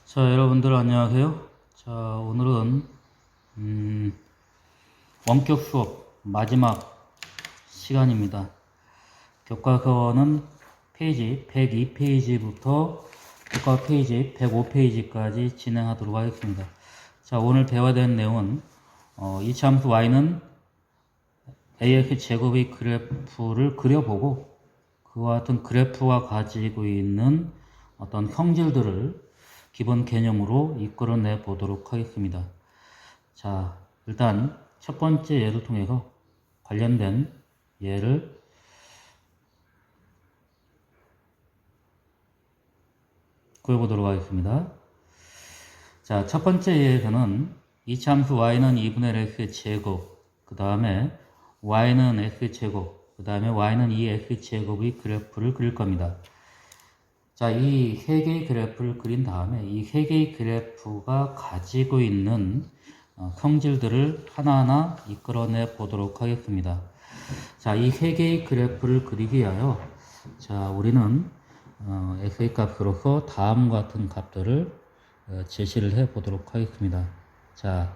자, 여러분들 안녕하세요. 자, 오늘은 원격 수업 마지막 시간입니다. 교과서는 페이지 102페이지부터 교과 페이지 105페이지까지 진행하도록 하겠습니다. 자, 오늘 배워야 되는 내용은 이차함수 y는 ax 제곱의 그래프를 그려보고 그와 같은 그래프가 가지고 있는 어떤 성질들을 기본 개념으로 이끌어내 보도록 하겠습니다. 자, 일단 첫 번째 예를 통해서 관련된 예를 구해보도록 하겠습니다. 자, 첫 번째 예에서는 이차함수 y는 2분의 x 제곱, 그 다음에 y는 x 제곱, 그 다음에 y는 2x 제곱의 그래프를 그릴 겁니다. 자, 이 세 개의 그래프를 그린 다음에 이 세 개의 그래프가 가지고 있는 성질들을 하나하나 이끌어내 보도록 하겠습니다. 자, 이 세 개의 그래프를 그리기 위하여 자, 우리는 x의 값으로서 다음과 같은 값들을 제시를 해 보도록 하겠습니다. 자,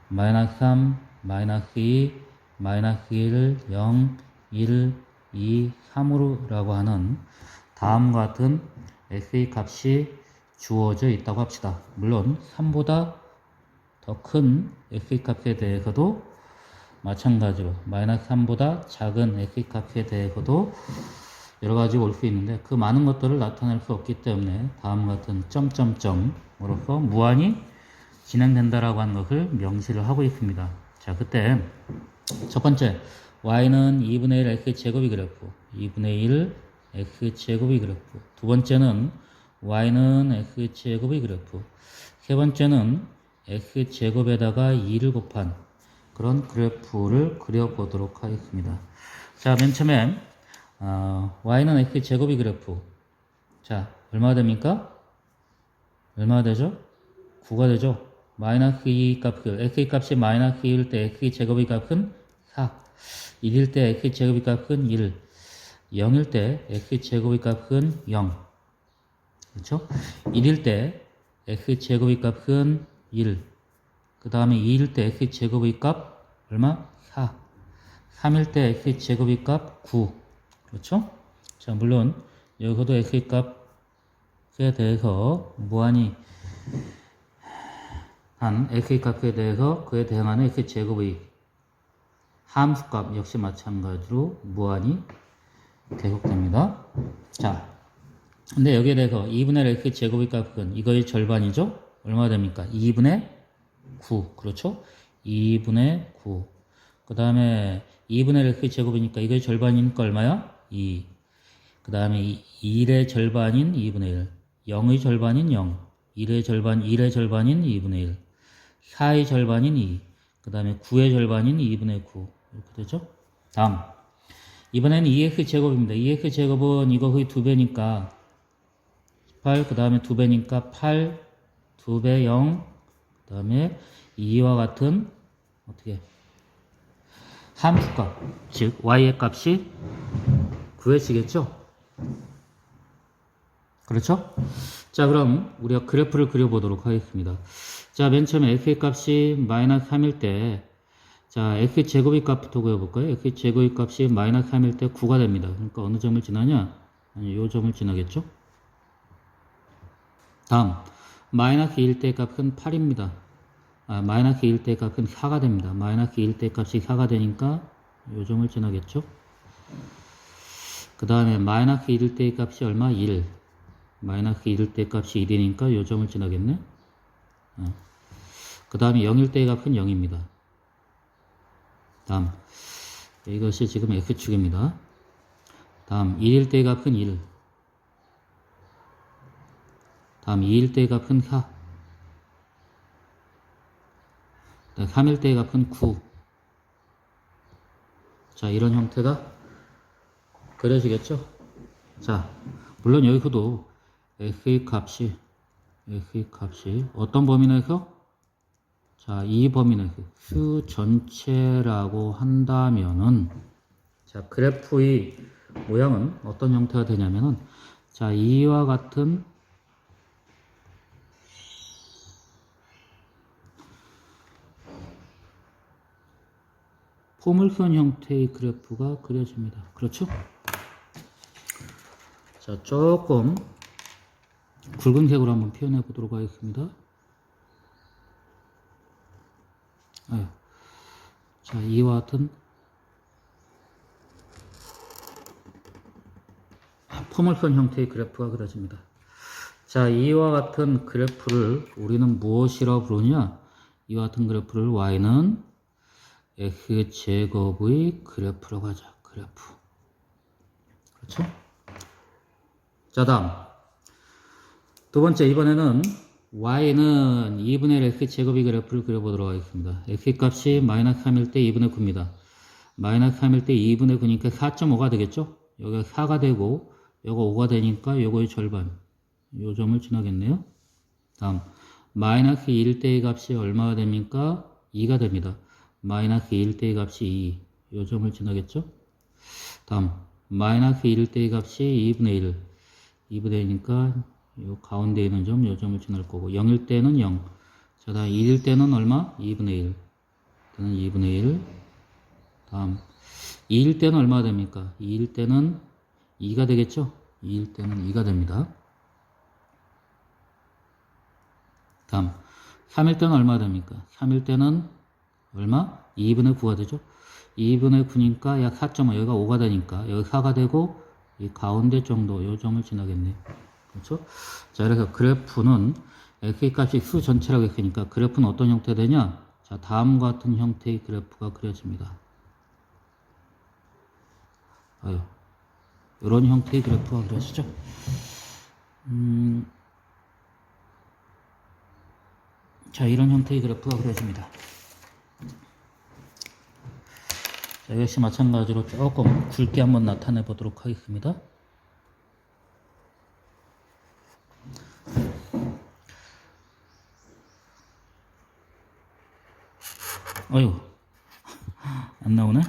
마이너스 3, 마이너스 2, 마이너스 1, 0, 1, 2, 3으로라고 하는 다음과 같은 x의 값이 주어져 있다고 합시다. 물론 3보다 더 큰 x의 값에 대해서도 마찬가지로 마이너스 3보다 작은 x의 값에 대해서도 여러 가지 올 수 있는데 그 많은 것들을 나타낼 수 없기 때문에 다음과 같은 점점점으로서 무한히 진행된다라고 하는 것을 명시를 하고 있습니다. 자, 그때 첫 번째 y는 2분의 1 x 제곱이 그래프, 2분의 1 x 제곱이 그래프, 두 번째는 y는 x 제곱이 그래프, 세 번째는 x 제곱에다가 2를 곱한 그런 그래프를 그려보도록 하겠습니다. 자, 맨 처음에 y는 x 제곱이 그래프. 자, 얼마가 됩니까? 얼마가 되죠? 9가 되죠? 마이너스 2 값을 x의 값이 마이너스 2일 때 x의 제곱의 값은 4, 1일 때 x의 제곱의 값은 1, 0일 때 x 제곱의 값은 0. 그렇죠? 1일 때 x 제곱의 값은 1. 그 다음에 2일 때 x 제곱의 값 얼마? 4. 3일 때 x 제곱의 값 9. 그렇죠? 자, 물론 여기서도 x의 값에 대해서 무한히 한 x의 값에 대해서 그에 대응하는 x 제곱의 함수값 역시 마찬가지로 무한히 계속됩니다. 자, 근데 여기에 대해서 2분의 x 제곱의 값은 이거의 절반이죠? 얼마 됩니까? 2분의 9. 그렇죠? 2분의 9. 그 다음에 2분의 x 제곱이니까 이거의 절반이니까 얼마야? 2. 그 다음에 1의 절반인 2분의 1. 0의 절반인 0. 1의 절반인 2분의 1. 4의 절반인 2. 그 다음에 9의 절반인 2분의 9. 이렇게 되죠? 다음. 이번에는 2x 제곱입니다. 2x 제곱은 이거 거의 2배니까 18, 그 다음에 2배니까 8, 2배 0, 그 다음에 2와 같은 어떻게 함수값, 즉 y의 값이 구해지겠죠? 그렇죠? 자, 그럼 우리가 그래프를 그려보도록 하겠습니다. 자, 맨 처음에 x의 값이 마이너스 3일 때 자, x 제곱의 값부터 구해볼까요? x 제곱의 값이 마이너스 3일 때 9가 됩니다. 그러니까 어느 점을 지나냐? 아니, 요 점을 지나겠죠? 다음, 마이너스 2일 때 값은 8입니다. 마이너스 2일 때 값은 4가 됩니다. 마이너스 2일 때 값이 4가 되니까 요 점을 지나겠죠? 그 다음에 마이너스 1일 때 값이 얼마? 1. 마이너스 1일 때 값이 1이니까 요 점을 지나겠네? 그 다음에 0일 때 값은 0입니다. 다음, 이것이 지금 x축입니다. 다음, 1일 때 값은 1. 다음, 2일 때 값은 4. 3일 때 값은 9. 자, 이런 형태가 그려지겠죠? 자, 물론 여기서도 x의 값이 어떤 범위 내에서? 자, 이 범위 내에서 수 전체라고 한다면은 자, 그래프의 모양은 어떤 형태가 되냐면은 자, 이와 같은 포물선 형태의 그래프가 그려집니다. 그렇죠? 자, 조금 굵은 색으로 한번 표현해 보도록 하겠습니다. 자, 이와 같은 포물선 형태의 그래프가 그려집니다. 자, 이와 같은 그래프를 우리는 무엇이라고 부르냐? 이와 같은 그래프를 y는 x제곱의 그래프라고 하자. 그래프. 그렇죠? 자, 다음 두 번째, 이번에는 y는 2분의 1 x제곱의 그래프를 그려보도록 하겠습니다. x값이 마이너스 3일 때 2분의 9입니다. 마이너스 3일 때 2분의 9니까 4.5가 되겠죠? 여기가 4가 되고 요거 5가 되니까 요거의 절반, 요 점을 지나겠네요. 다음 마이너스 2일 때의 값이 얼마가 됩니까? 2가 됩니다. 마이너스 2일 때의 값이 2, 요 점을 지나겠죠? 다음 마이너스 1일 때의 값이 2분의 1, 2분의 1이니까 요 가운데 있는 점, 요 점을 지날 거고 0일 때는 0. 자, 다음 1일 때는 얼마? 2분의 1. 때는 2분의 1. 다음 2일 때는 얼마가 됩니까? 2일 때는 2가 되겠죠? 2일 때는 2가 됩니다. 다음 3일 때는 얼마가 됩니까? 3일 때는 얼마? 2분의 9가 되죠? 2분의 9니까 약 4.5, 여기가 5가 되니까 여기 4가 되고 이 가운데 정도, 요 점을 지나겠네요. 그렇죠? 자, 그래서 그래프는 x값이 수 전체라고 했으니까 그래프는 어떤 형태 되냐? 자, 다음과 같은 형태의 그래프가 그려집니다. 이런 형태의 그래프가 그려지죠? 자, 이런 형태의 그래프가 그려집니다. 자, 역시 마찬가지로 조금 굵게 한번 나타내 보도록 하겠습니다. 어휴, 안 나오네?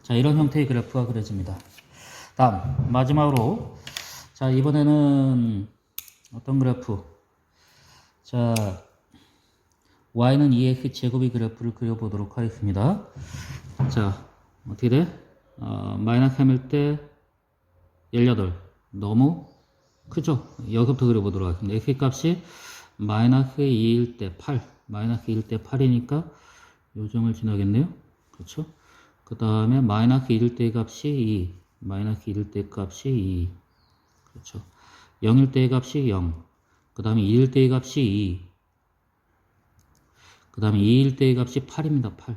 자, 이런 형태의 그래프가 그려집니다. 다음, 마지막으로, 자, 이번에는 어떤 그래프? 자, y는 2x 제곱의 그래프를 그려보도록 하겠습니다. 자, 어떻게 돼? 마이너스 3일 때 18. 너무 크죠? 여기부터 그려보도록 하겠습니다. x 값이 마이너스 2일 때 8. 마이너스 1일 때 8이니까 요 점을 지나겠네요. 그렇죠? 그 다음에 마이너스 1일 때 값이 2. 마이너스 1일 때 값이 2. 그렇죠? 0일 때 값이 0. 그 다음에 2일 때 값이 2. 그 다음에 2일 때의 값이 8입니다. 8.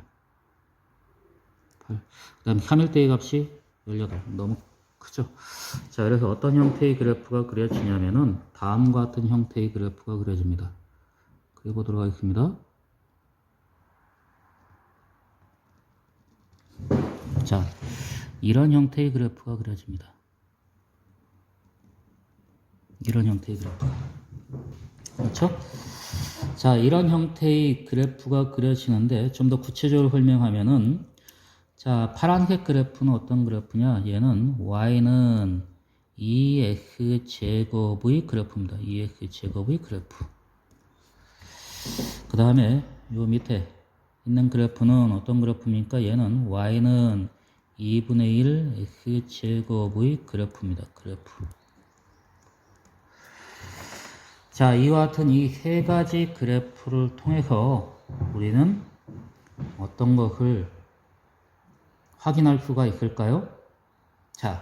그 다음에 3일 때의 값이 18. 너무 크죠? 자, 그래서 어떤 형태의 그래프가 그려지냐면은 다음과 같은 형태의 그래프가 그려집니다. 그려보도록 하겠습니다. 자, 이런 형태의 그래프가 그려집니다. 이런 형태의 그래프. 그렇죠? 자, 이런 형태의 그래프가 그려지는데 좀 더 구체적으로 설명하면은, 자, 파란색 그래프는 어떤 그래프냐? 얘는 y는 2x 제곱의 그래프입니다. 2x 제곱의 그래프. 그 다음에 요 밑에 있는 그래프는 어떤 그래프입니까? 얘는 y는 2분의 1 x 제곱의 그래프입니다. 그래프. 자, 이와 같은 이 세 가지 그래프를 통해서 우리는 어떤 것을 확인할 수가 있을까요? 자,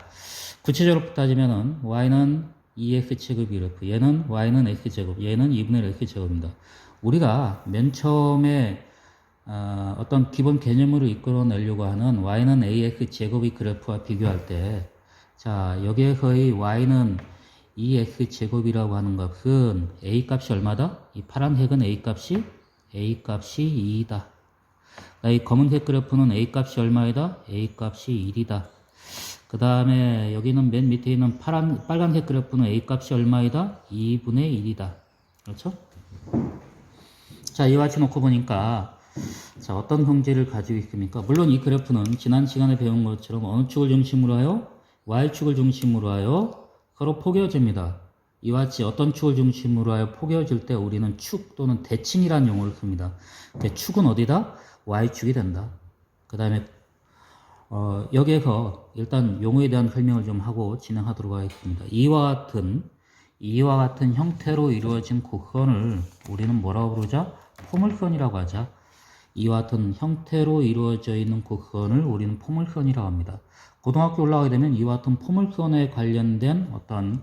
구체적으로 따지면은 y는 2x제곱 그래프, 얘는 y는 x제곱, 얘는 2분의 1 x제곱입니다. 우리가 맨 처음에 어떤 기본 개념으로 이끌어내려고 하는 y는 ax제곱의 그래프와 비교할 때, 자, 여기에서의 y는 2x제곱이라고 하는 것은 a값이 얼마다? 이 파란색은 a값이 2이다. 이 검은색 그래프는 a값이 얼마이다? a값이 1이다. 그 다음에 여기는 맨 밑에 있는 빨간색 그래프는 a값이 얼마이다? 2분의 1이다. 그렇죠? 자, 이와 같이 놓고 보니까, 자, 어떤 성질을 가지고 있습니까? 물론 이 그래프는 지난 시간에 배운 것처럼 어느 축을 중심으로 하여? y축을 중심으로 하여 서로 포개어집니다. 이와 같이 어떤 축을 중심으로 하여 포개어질 때 우리는 축 또는 대칭이라는 용어를 씁니다. 근데 축은 어디다? y축이 된다. 그 다음에 여기에서 일단 용어에 대한 설명을 좀 하고 진행하도록 하겠습니다. 이와 같은 형태로 이루어진 곡선을 우리는 뭐라고 부르자? 포물선이라고 하자. 이와 같은 형태로 이루어져 있는 곡선을 우리는 포물선이라고 합니다. 고등학교 올라가게 되면 이와 같은 포물선에 관련된 어떤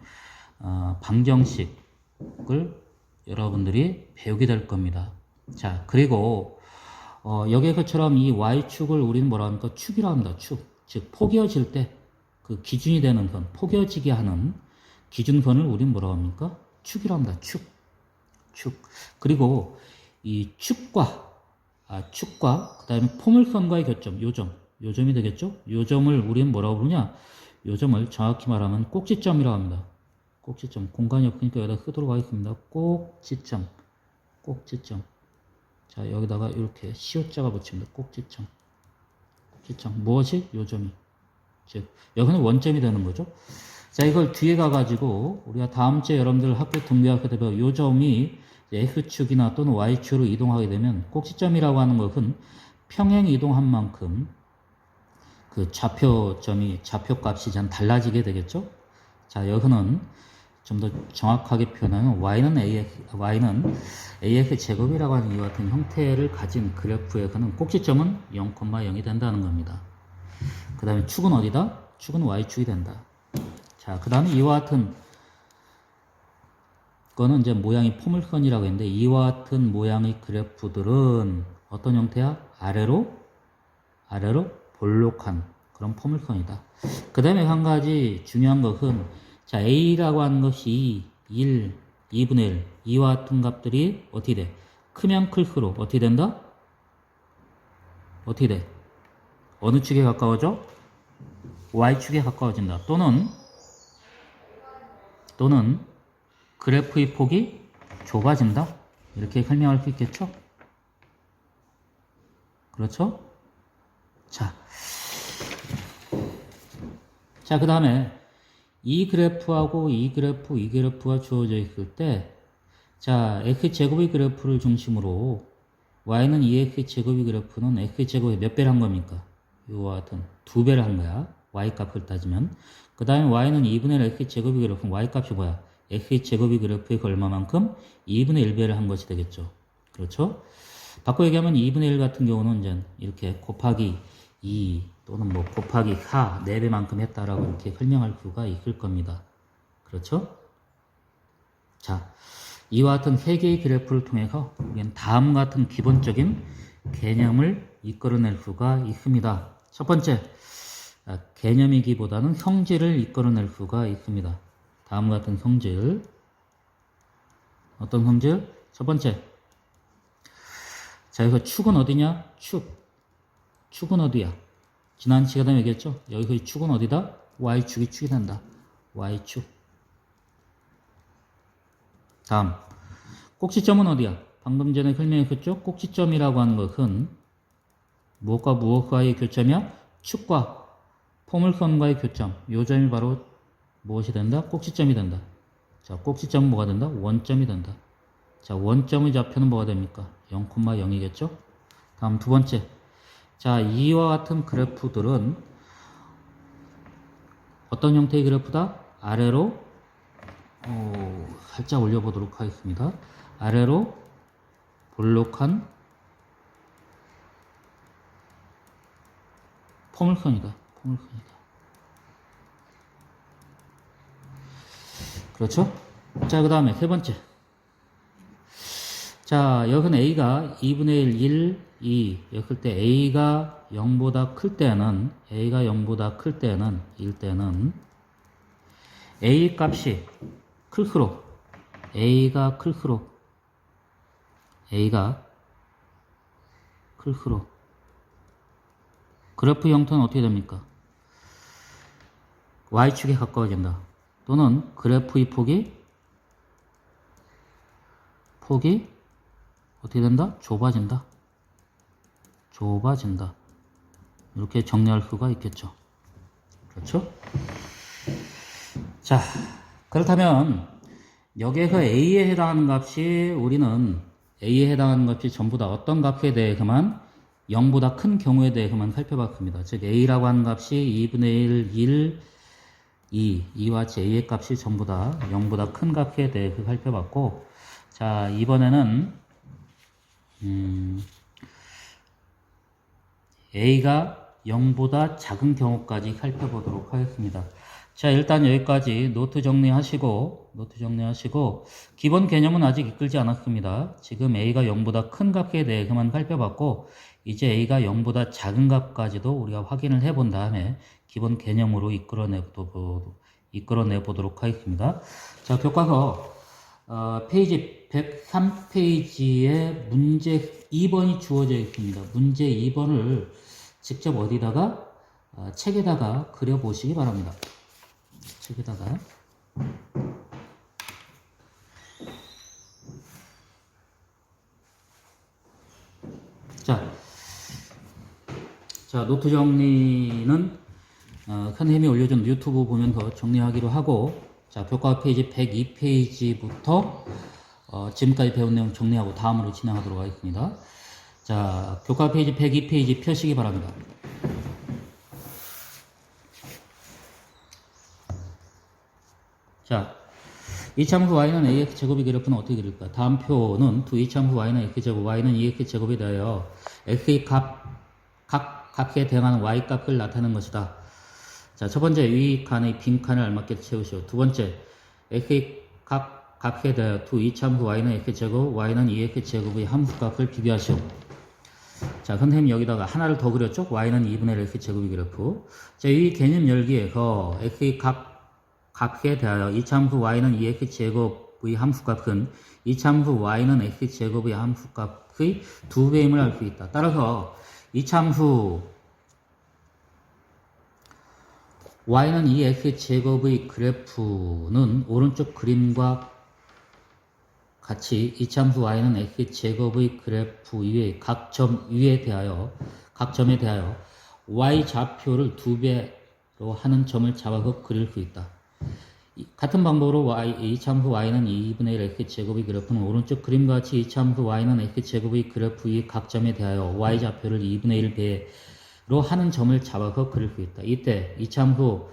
방정식을 여러분들이 배우게 될 겁니다. 자, 그리고 여기서처럼 이 y축을 우리는 뭐라 합니까? 축이라고 합니다. 축. 즉 포개어질 때 그 기준이 되는 선, 포개어지게 하는 기준선을 우리는 뭐라고 합니까? 축이라고 합니다. 축. 그리고 이 축과 그 다음에 포물선과의 교점, 요점이 되겠죠? 요점을 우리는 뭐라고 부르냐? 요점을 정확히 말하면 꼭지점이라고 합니다. 꼭지점. 공간이 없으니까 여기다 쓰도록 하겠습니다. 꼭지점. 자, 여기다가 이렇게 시옷자가 붙입니다. 꼭지점. 무엇이? 요점이. 즉, 여기는 원점이 되는 거죠. 자, 이걸 뒤에 가가지고, 우리가 다음 주에 여러분들 학교 등교하게 되면 요점이 X축이나 또는 Y축으로 이동하게 되면 꼭지점이라고 하는 것은 평행 이동한 만큼 그 좌표값이 좀 달라지게 되겠죠. 자, 여기는 좀 더 정확하게 표현하면 y는 ax 제곱이라고 하는 이와 같은 형태를 가진 그래프에서는 꼭지점은 0,0이 된다는 겁니다. 그 다음에 축은 어디다? 축은 y축이 된다. 자, 그 다음에 이와 같은 거는 이제 모양이 포물선이라고 했는데 이와 같은 모양의 그래프들은 어떤 형태야? 아래로 볼록한 그런 포물선이다. 그 다음에 한 가지 중요한 것은 자, a라고 하는 것이 1, 2분의 1, 이와 같은 값들이 어떻게 돼? 크면 클수록 어떻게 된다? 어떻게 돼? 어느 축에 가까워져? y축에 가까워진다. 또는 그래프의 폭이 좁아진다. 이렇게 설명할 수 있겠죠? 그렇죠? 자, 그 다음에 이 그래프하고 이 그래프가 주어져 있을 때, 자, x제곱의 그래프를 중심으로 y는 2x제곱의 그래프는 x제곱에 몇 배를 한 겁니까? 이와 같은 2배를 한 거야. y 값을 따지면. 그 다음에 y는 2분의 1 x제곱의 그래프는 y 값이 뭐야? x제곱의 그래프의 얼마만큼? 2분의 1배를 한 것이 되겠죠. 그렇죠? 바꿔 얘기하면 2분의 1 같은 경우는 이제 이렇게 곱하기 2 또는 뭐 곱하기 4, 4배만큼 했다라고 이렇게 설명할 수가 있을 겁니다. 그렇죠? 자, 이와 같은 세 개의 그래프를 통해서 우리는 다음과 같은 기본적인 개념을 이끌어낼 수가 있습니다. 첫 번째, 개념이기보다는 성질을 이끌어낼 수가 있습니다. 다음과 같은 성질. 어떤 성질? 첫 번째. 자, 여기서 축은 어디냐? 축은 어디야? 지난 시간에 얘기했죠? 여기서 축은 어디다? Y축이 축이 된다. Y축. 다음. 꼭지점은 어디야? 방금 전에 설명했었죠? 꼭지점이라고 하는 것은 무엇과 무엇과의 교점이야? 축과 포물선과의 교점. 요 점이 바로 무엇이 된다? 꼭지점이 된다. 자, 꼭지점은 뭐가 된다? 원점이 된다. 자, 원점의 좌표는 뭐가 됩니까? 0,0이겠죠? 다음 두 번째. 자, 이와 같은 그래프들은 어떤 형태의 그래프다? 아래로 살짝 올려보도록 하겠습니다. 아래로 볼록한 포물선이다. 그렇죠? 자, 그 다음에 세 번째. 자, 여기는 a가 2분의 1, 2 였을 때 a가 0보다 클 때는 a 값이 클수록 그래프 형태는 어떻게 됩니까? y축에 가까워진다. 또는 그래프의 폭이 어떻게 된다? 좁아진다. 이렇게 정리할 수가 있겠죠. 그렇죠? 자, 그렇다면 여기에서 우리는 A에 해당하는 값이 전부 다 어떤 값에 대해서만 0보다 큰 경우에 대해서만 살펴봤습니다. 즉 a라고 하는 값이 2분의 1, 2와 j의 값이 전부 다 0보다 큰 값에 대해서 살펴봤고, 자, 이번에는 a가 0보다 작은 경우까지 살펴보도록 하겠습니다. 자, 일단 여기까지 노트 정리하시고 기본 개념은 아직 이끌지 않았습니다. 지금 a가 0보다 큰 값에 대해서만 살펴봤고, 이제 a가 0보다 작은 값까지도 우리가 확인을 해본 다음에 기본 개념으로 이끌어내 보도록 하겠습니다. 자, 교과서 페이지 103페이지에 문제 2번이 주어져 있습니다. 문제 2번을 직접 어디다가 책에다가 그려보시기 바랍니다. 책에다가. 자, 노트 정리는 선생님이 올려준 유튜브 보면서 정리하기로 하고, 자, 교과 페이지 102페이지부터 지금까지 배운 내용 정리하고 다음으로 진행하도록 하겠습니다. 자, 교과 페이지 102페이지 펴시기 바랍니다. 자, 이차함수 y는 ax 제곱의 그래프는 어떻게 그릴까? 다음 표는 두 이차함수 y는 x 제곱, y는 2x 제곱에 대하여 x의 값에 대응하는 y 값을 나타내는 것이다. 자, 첫 번째 위 칸의 빈 칸을 알맞게 채우시오. 두 번째 x의 값에 대하여 두 이차함수 y는 x 제곱, y는 2x 제곱의 함수 값을 비교하시오. 자, 선생님 여기다가 하나를 더 그렸죠? y는 2분의 1 x 제곱의 그래프. 자, 이 개념 열기에서 x의 값에 대하여 이차함수 y는 2x 제곱의 함수값은 이차함수 y는 x 제곱의 함수값의 2배임을 알 수 있다. 따라서 이차함수 y는 2x 제곱의 그래프는 오른쪽 그림과 같이 이차함수 y는 x 제곱의 그래프 위에 각 점에 대하여 y 좌표를 2배로 하는 점을 잡아서 그릴 수 있다. 같은 방법으로 이차함수 y는 2분의 1 x 제곱의 그래프는 오른쪽 그림과 같이 이차함수 y는 x 제곱의 그래프 위의 각 점에 대하여 y 좌표를 2분의 1배로 하는 점을 잡아서 그릴 수 있다. 이때 이차함수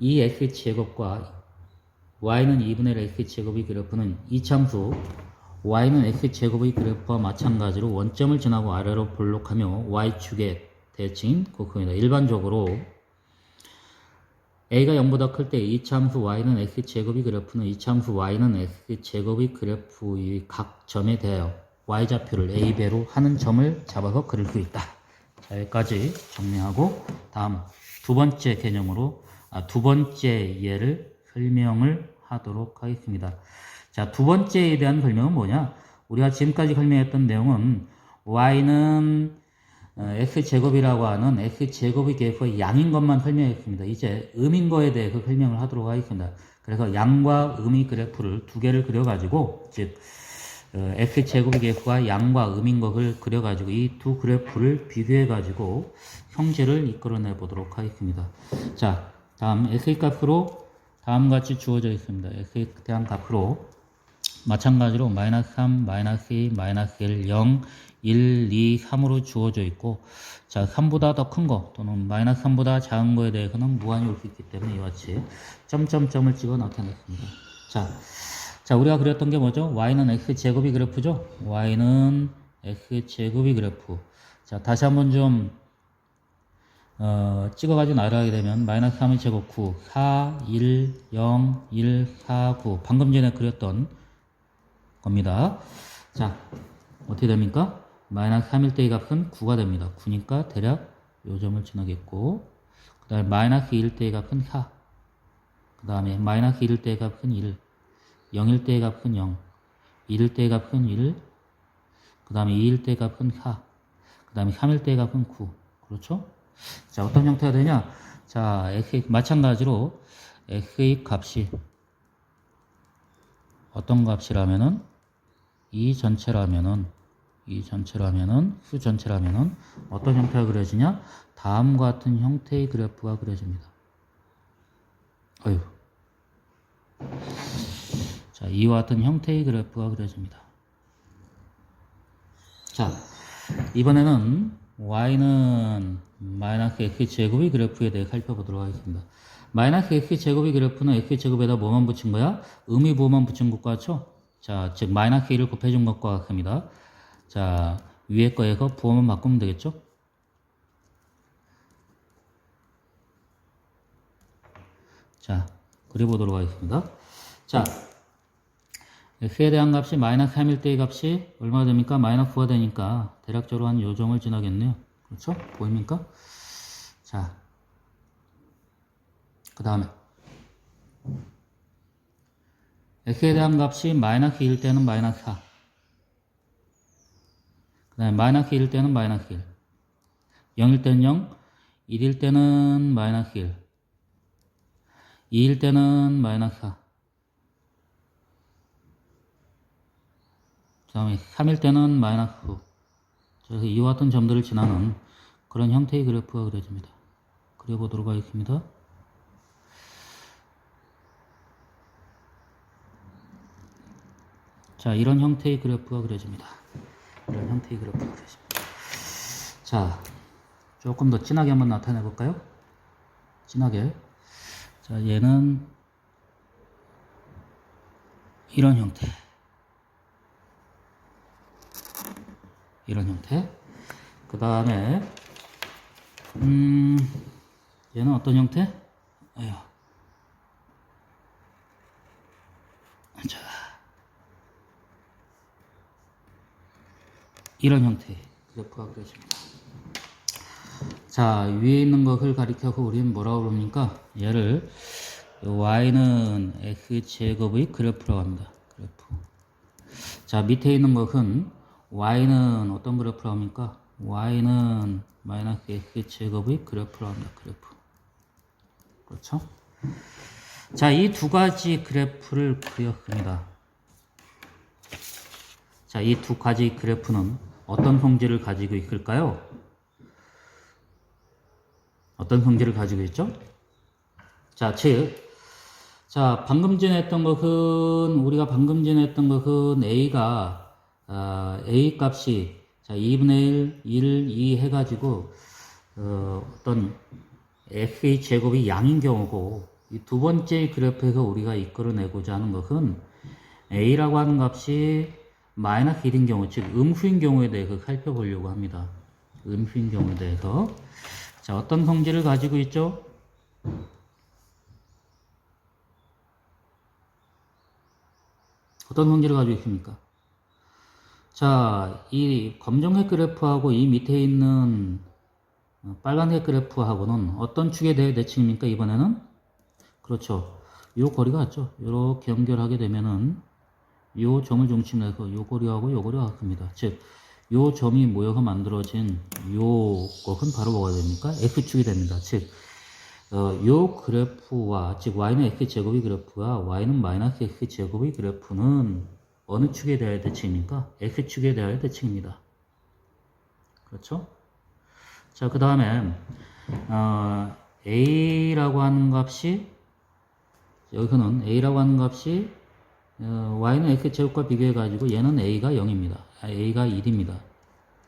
2x 제곱과 y는 2분의 1 x 제곱의 그래프는 이차함수 y는 x 제곱의 그래프와 마찬가지로 원점을 지나고 아래로 볼록하며 y축의 대칭인 그겁니다. 일반적으로 a가 0보다 클 때 이차함수 y는 x 제곱의 그래프는 이차함수 y는 x 제곱의 그래프의 각 점에 대하여 y좌표를 a배로 하는 점을 잡아서 그릴 수 있다. 자, 여기까지 정리하고 다음 두 번째 예를 설명을 하도록 하겠습니다. 자, 두 번째에 대한 설명은 뭐냐? 우리가 지금까지 설명했던 내용은 y는 x제곱이라고 하는 x제곱의 그래프의 양인 것만 설명했습니다. 이제 음인 거에 대해서 설명을 하도록 하겠습니다. 그래서 양과 음의 그래프를 두 개를 그려가지고, 즉 x제곱의 그래프와 양과 음인 것을 그려가지고 이 두 그래프를 비교해가지고 형제를 이끌어내 보도록 하겠습니다. 자, 다음 x의 값으로 다음같이 주어져 있습니다. x에 대한 값으로 마찬가지로 마이너스 3, 마이너스 2, 마이너스 1, 0, 1, 2, 3으로 주어져 있고, 자, 3보다 더 큰 거 또는 마이너스 3보다 작은 거에 대해서는 무한히 올 수 있기 때문에 이와 같이 점점점을 찍어 나타냈습니다. 자, 우리가 그렸던 게 뭐죠? y는 x제곱이 그래프죠? y는 x제곱이 그래프. 자, 다시 한번 좀 찍어가지고 나열하게 되면 마이너스 3의 제곱 9, 4, 1, 0, 1, 4, 9 방금 전에 그렸던 겁니다. 자, 어떻게 됩니까? 마이너스 3일 때의 값은 9가 됩니다. 9니까 대략 요 점을 지나겠고, 그 다음에 마이너스 2일 때의 값은 4, 그 다음에 마이너스 1일 때의 값은 1, 0일 때의 값은 0, 1일 때의 값은 1, 그 다음에 2일 때의 값은 4, 그 다음에 3일 때의 값은 9. 그렇죠? 자, 어떤 형태가 되냐? 자, 마찬가지로 x의 값이 어떤 값이라면은 이 전체라면은 수 전체라면은 어떤 형태가 그려지냐? 다음과 같은 형태의 그래프가 그려집니다. 자, 이와 같은 형태의 그래프가 그려집니다. 자, 이번에는 y는 마이너스 x제곱의 그래프에 대해 살펴보도록 하겠습니다. 마이너스 x제곱의 그래프는 x제곱에다 뭐만 붙인 거야? 의미 부호만 붙인 것과 같죠? 자, 즉 마이너스 1을 곱해준 것과 같습니다. 자, 위에 거에서 부호만 바꾸면 되겠죠? 자, 그려보도록 하겠습니다. 자, x에 대한 값이 마이너스 3일 때의 값이 얼마가 됩니까? 마이너스 9가 되니까 대략적으로 한 요 점을 지나겠네요. 그렇죠? 보입니까? 자, 그 다음에 x에 대한 값이 마이너스 1일 때는 마이너스 4. 그 다음에 마이너스 1일 때는 마이너스 1. 0일 때는 0, 1일 때는 마이너스 1. 2일 때는 마이너스 4. 그 다음에 3일 때는 마이너스 9. 그래서 이와 같은 점들을 지나는 그런 형태의 그래프가 그려집니다. 그려보도록 하겠습니다. 자, 이런 형태의 그래프가 그려집니다. 이런 형태의 그래프가 그려집니다. 자, 조금 더 진하게 한번 나타내 볼까요? 진하게. 자, 얘는 이런 형태. 이런 형태. 그 다음에 얘는 어떤 형태? 아유. 자, 이런 형태의 그래프가 그려집니다. 자, 위에 있는 것을 가리켜서 우리는 뭐라고 부릅니까? 얘를 y는 x제곱의 그래프라고 합니다. 그래프. 자, 밑에 있는 것은 y는 어떤 그래프라고 합니까? y는 마이너스 x제곱의 그래프라고 합니다. 그래프. 그렇죠? 자, 이 두 가지 그래프를 그렸습니다. 자, 이 두 가지 그래프는 어떤 성질을 가지고 있을까요? 어떤 성질을 가지고 있죠? 자, 자, 방금 전에 했던 것은, 우리가 방금 전에 했던 것은 A가, A 값이, 자, 2분의 1, 1, 2 해가지고, 어떤 X의 제곱이 양인 경우고, 이 두 번째 그래프에서 우리가 이끌어내고자 하는 것은 A라고 하는 값이 마이너스 1인 경우, 즉, 음수인 경우에 대해서 살펴보려고 합니다. 음수인 경우에 대해서. 자, 어떤 성질을 가지고 있죠? 어떤 성질을 가지고 있습니까? 자, 이 검정색 그래프하고 이 밑에 있는 빨간색 그래프하고는 어떤 축에 대해 대칭입니까? 이번에는? 그렇죠. 요 거리가 같죠. 이렇게 연결하게 되면은 요 점을 중심으로 해서 요 거리하고 요 거리가 같습니다. 즉, 요 점이 모여서 만들어진 요 것은 바로 뭐가 됩니까? X축이 됩니다. 즉, 요 그래프와, 즉, y는 x제곱의 그래프와 y는 마이너스 x제곱의 그래프는 어느 축에 대하여 대칭입니까? X축에 대하여 대칭입니다. 그렇죠? 자, 그 다음에, A라고 하는 값이, 여기서는 A라고 하는 값이, y는 x제곱과 비교해가지고 얘는 A가 0입니다. A가 1입니다.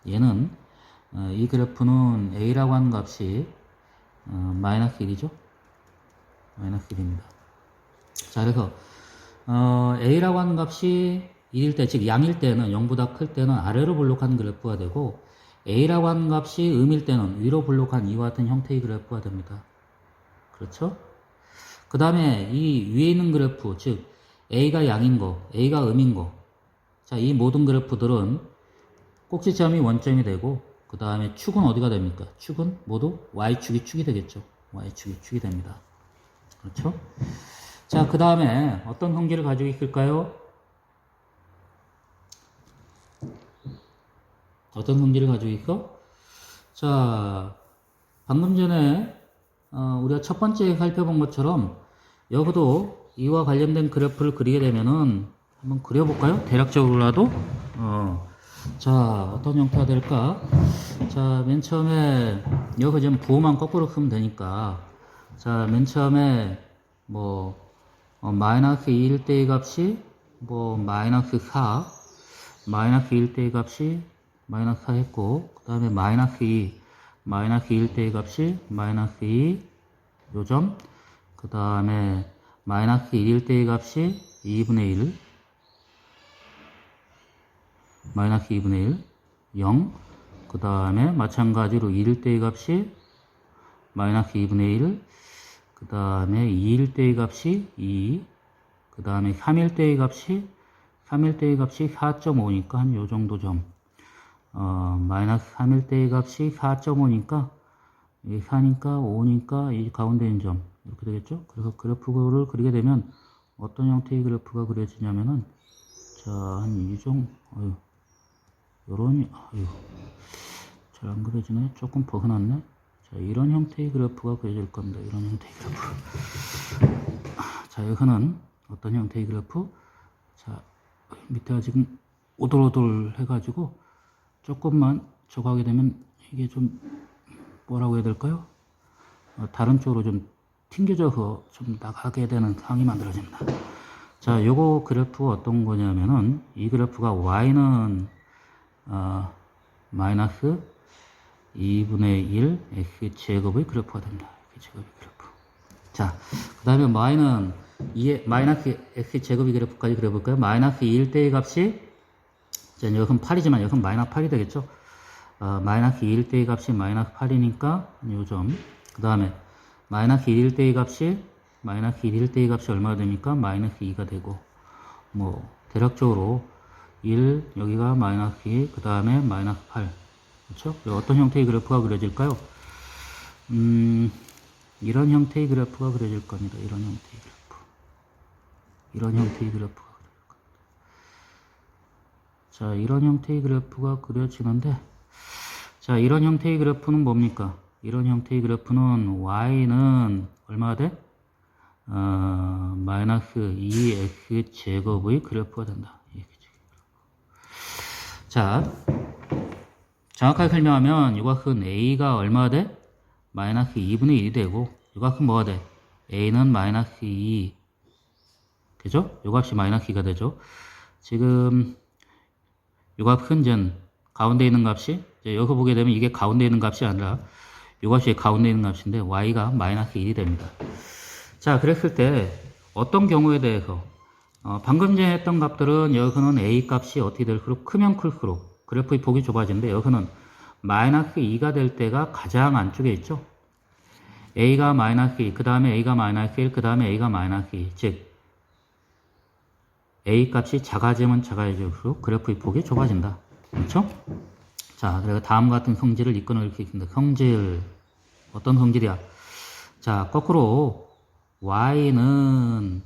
얘는, 이 그래프는 A라고 하는 값이, 마이너스 1이죠? 마이너스 1입니다. 자, 그래서, A라고 하는 값이 1일 때, 즉, 양일 때는, 0보다 클 때는 아래로 볼록한 그래프가 되고, A라고 하는 값이 음일 때는 위로 볼록한 이와 같은 형태의 그래프가 됩니다. 그렇죠? 그 다음에 이 위에 있는 그래프, 즉, A가 양인 거, A가 음인 거. 자, 이 모든 그래프들은 꼭지점이 원점이 되고, 그 다음에 축은 어디가 됩니까? 축은 모두 Y축이 축이 되겠죠. Y축이 축이 됩니다. 그렇죠? 자, 그 다음에 어떤 성질을 가지고 있을까요? 어떤 성질을 가지고 있어? 자, 방금 전에 우리가 첫 번째 살펴본 것처럼 여기도 이와 관련된 그래프를 그리게 되면은 한번 그려볼까요? 대략적으로라도. 자, 어떤 형태가 될까? 자, 맨 처음에 여기 좀 부호만 거꾸로 쓰면 되니까, 자, 맨 처음에 마이너스 2일 때의 값이 마이너스 4, 마이너스 1일 때의 값이 마이너스 4 했고, 그 다음에 마이너스 2, 마이너스 1대의 값이 마이너스 2, 요점, 그 다음에 마이너스 1대의 값이 2분의 1, 마이너스 2분의 1, 0, 그 다음에 마찬가지로 1대의 값이 마이너스 2분의 1, 그 다음에 2일대의 값이 2, 그 다음에 3일대의 값이 4.5니까 한 요 정도 점. 마이너스 3일대의 값이 4.5니까 4니까 5니까 이 가운데 있는 점 이렇게 되겠죠. 그래서 그래프를 그리게 되면 어떤 형태의 그래프가 그려지냐면은 자, 한 이 정도, 요런, 잘 안 그려지네. 조금 버그났네. 자, 이런 형태의 그래프가 그려질 겁니다. 이런 형태의 그래프. 자, 여기는 어떤 형태의 그래프? 자, 밑에가 지금 오돌오돌 해가지고 조금만 저거 하게 되면 이게 좀 뭐라고 해야 될까요? 다른 쪽으로 좀 튕겨져서 좀 나가게 되는 상황이 만들어집니다. 자, 요거 그래프 어떤 거냐면은 이 그래프가 y는 마이너스 2분의 1 x제곱의 그래프가 됩니다. x제곱의 그래프. 자, 그 다음에 y는 마이너스 x제곱의 그래프까지 그려볼까요? 마이너스 2일대의 값이, 자, 여기는 8이지만 여기는 마이너스 8이 되겠죠? 마이너스 2일대의 값이 마이너스 8이니까 요점. 그 다음에 마이너스 1일대의 값이 얼마가 됩니까? 마이너스 2가 되고, 뭐 대략적으로 1, 여기가 마이너스 2, 그 다음에 마이너스 8. 그렇죠? 어떤 형태의 그래프가 그려질까요? 이런 형태의 그래프가 그려질 겁니다. 이런 형태의 그래프. 이런 형태의 그래프가 그려질 겁니다. 자, 이런 형태의 그래프가 그려지는데, 자, 이런 형태의 그래프는 뭡니까? 이런 형태의 그래프는 y는 얼마가 돼? 마이너스 2x 제곱의 그래프가 된다. 자, 정확하게 설명하면 이것은 a가 얼마가 돼? 마이너스 2분의 1이 되고, 이것은 뭐가 돼? a는 마이너스 2, 그죠? 이 값이 마이너스 2가 되죠. 지금 이 값은 전 가운데 있는 값이, 여기 보게 되면 이게 가운데 있는 값이 아니라 이것이 가운데 있는 값인데 y가 마이너스 1이 됩니다. 자, 그랬을 때 어떤 경우에 대해서 방금 전에 했던 값들은 여기서는 a 값이 어떻게 될수록 크면 클수록 그래프의 폭이 좁아지는데, 여기서는 마이너스 2가 될 때가 가장 안쪽에 있죠. a가 마이너스 2, 그 다음에 a가 마이너스 1, 그 다음에 a가 마이너스 2, 즉 a 값이 작아지면 작아질수록 그래프의 폭이 좁아진다. 그렇죠? 자, 그리고 다음과 같은 성질을 이끌어낼 수 있습니다. 성질, 어떤 성질이야? 자, 거꾸로 y는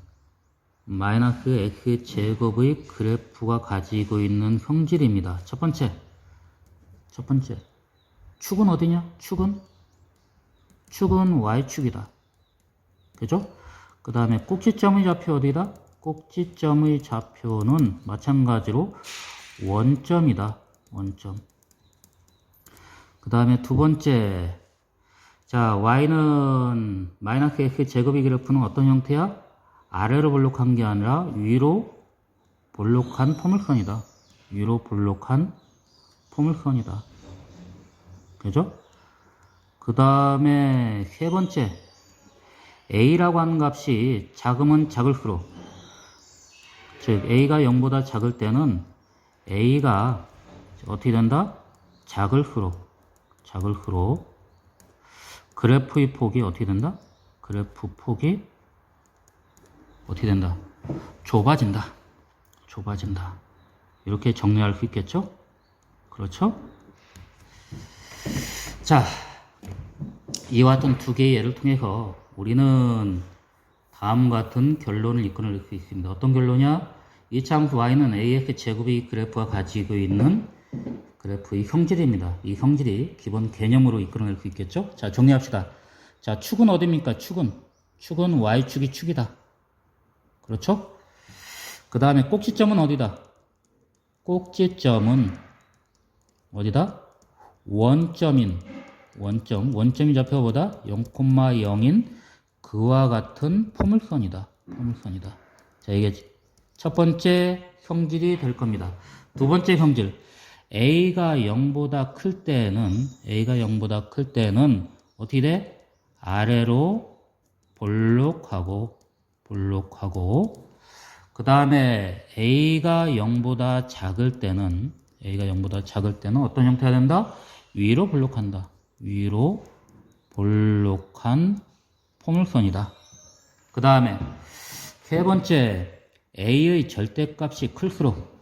마이너스 x제곱의 그래프가 가지고 있는 성질입니다. 첫 번째, 축은 어디냐? 축은 y축이다. 그죠? 그 다음에 꼭지점의 좌표 어디다? 꼭지점의 좌표는 마찬가지로 원점이다. 원점. 그 다음에 두 번째, 자, y는 마이너스 x제곱의 그래프는 어떤 형태야? 아래로 볼록한 게 아니라 위로 볼록한 포물선이다. 위로 볼록한 포물선이다. 그죠? 그 다음에 세 번째, a라고 하는 값이 작으면 작을수록, 즉 a가 0보다 작을 때는 a가 어떻게 된다? 작을수록 그래프의 폭이 어떻게 된다? 그래프 폭이 어떻게 된다? 좁아진다. 이렇게 정리할 수 있겠죠? 그렇죠? 자, 이와 같은 두 개의 예를 통해서 우리는 다음과 같은 결론을 이끌어낼 수 있습니다. 어떤 결론이야? 이차 함수 y는 ax 제곱의 그래프가 가지고 있는 그래프의 성질입니다. 이 성질이 기본 개념으로 이끌어낼 수 있겠죠? 자, 정리합시다. 자, 축은 어디입니까? 축은 y축이 축이다. 그렇죠? 그 다음에 꼭지점은 어디다? 꼭지점은 어디다? 원점이 좌표보다 0,0인 그와 같은 포물선이다. 자, 이게 첫 번째 성질이 될 겁니다. 두 번째 성질, A가 0보다 클 때는 어떻게 돼? 아래로 볼록하고 그 다음에 A가 0보다 작을 때는 어떤 형태가 된다? 위로 볼록한다. 위로 볼록한 포물선이다. 그 다음에 세 번째, A의 절대값이 클수록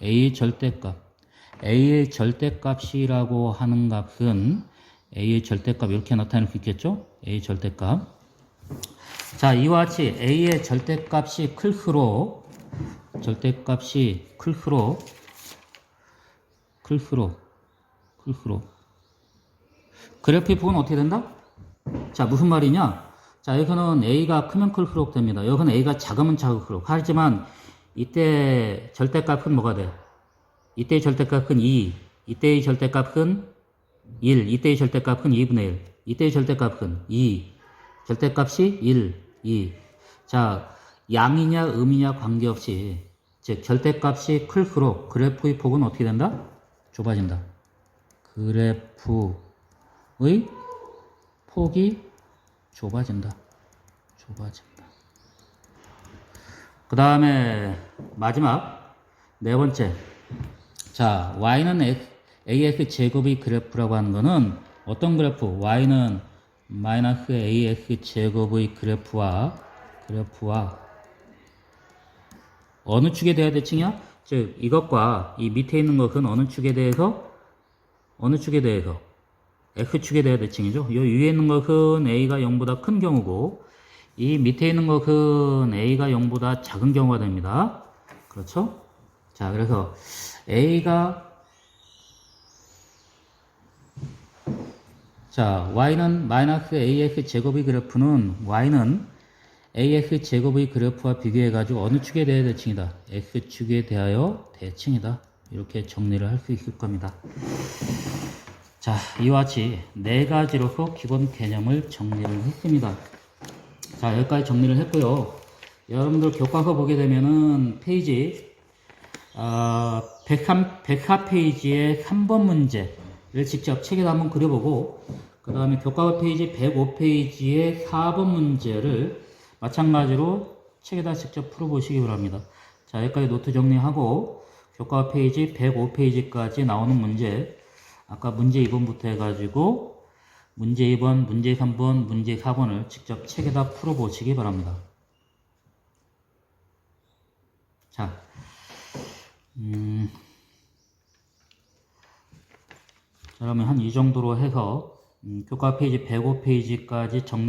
A의 절대값이라고 하는 값은 A의 절대값 이렇게 나타낼 수 있겠죠? A의 절대값. 자, 이와 같이 A의 절대값이 클수록 그래프의 폭은 어떻게 된다? 자, 무슨 말이냐? 자, 여기서는 A가 크면 클수록 됩니다. 여기서는 A가 작으면 작을수록. 하지만 이때 절대값은 뭐가 돼? 이때의 절대값은 2, 이때의 절대값은 1, 이때의 절대값은 2분의 1, 이때의 절대값은 2, 절대값이 1, 2. 자, 양이냐 음이냐 관계없이 즉 절대값이 클수록 그래프의 폭은 어떻게 된다? 좁아진다. 그래프의 폭이 좁아진다. 그 다음에 마지막 네 번째. 자, y는 ax 제곱의 그래프라고 하는 거는 어떤 그래프? y는 마이너스 ax 제곱의 그래프와 어느 축에 대한 대칭이야? 즉 이것과 이 밑에 있는 것은 어느 축에 대해서 x축에 대한 대칭이죠. 이 위에 있는 것은 a가 0보다 큰 경우고 이 밑에 있는 것은 a가 0보다 작은 경우가 됩니다. 그렇죠? 자, 그래서 y는 마이너스 ax 제곱의 그래프는 y는 ax 제곱의 그래프와 비교해가지고 어느 축에 대하여 대칭이다? x축에 대하여 대칭이다. 이렇게 정리를 할 수 있을 겁니다. 자, 이와 같이 네 가지로서 기본 개념을 정리를 했습니다. 자, 여기까지 정리를 했고요. 여러분들 교과서 보게 되면은 페이지 104페이지의 3번 문제를 직접 책에다 한번 그려보고 그 다음에 교과서 페이지 105페이지의 4번 문제를 마찬가지로 책에다 직접 풀어보시기 바랍니다. 자, 여기까지 노트 정리하고 교과서 페이지 105페이지까지 나오는 문제 아까 문제 2번부터 해가지고 문제 2번, 문제 3번, 문제 4번을 직접 책에다 풀어보시기 바랍니다. 자, 그러면 한 이 정도로 해서 교과 페이지 105페이지까지 정리